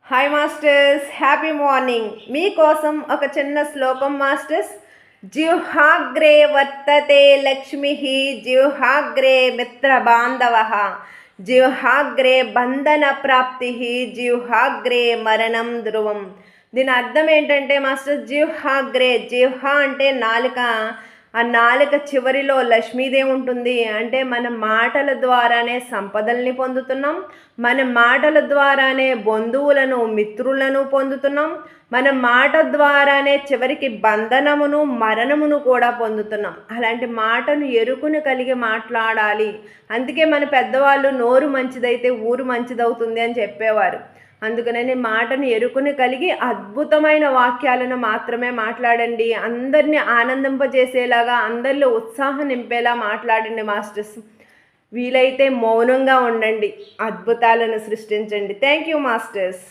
Hi masters, happy morning. మీకోసం ఒక చిన్న శ్లోకం మాస్టర్స్. జిహ్వాగ్రే వర్తతే లక్ష్మి, జిహ్వాగ్రే మిత్ర బాంధవ, జిహ్వాగ్రే బంధన ప్రాప్తి, జిహ్వాగ్రే మరణం ధ్రువం. దీని అర్థం ఏంటంటే మాస్టర్, జిహ్వాగ్రే, జిహ్వా అంటే నాలుక, ఆ నాలుక చివరిలో లక్ష్మీదేవి ఉంటుంది. అంటే మన మాటల ద్వారానే సంపదల్ని పొందుతున్నాం, మన మాటల ద్వారానే బంధువులను మిత్రులను పొందుతున్నాం, మన మాట ద్వారానే చివరికి బంధనమును మరణమును కూడా పొందుతున్నాం. అలాంటి మాటను ఎరుకుని కలిగి మాట్లాడాలి. అందుకే మన పెద్దవాళ్ళు నోరు మంచిదైతే ఊరు మంచిదవుతుంది అని చెప్పేవారు. అందుకనే మాటను ఎరుకుని కలిగి అద్భుతమైన వాక్యాలను మాత్రమే మాట్లాడండి. అందరినీ ఆనందింపజేసేలాగా, అందరిలో ఉత్సాహం నింపేలా మాట్లాడండి మాస్టర్స్. వీలైతే మౌనంగా ఉండండి, అద్భుతాలను సృష్టించండి. Thank you masters.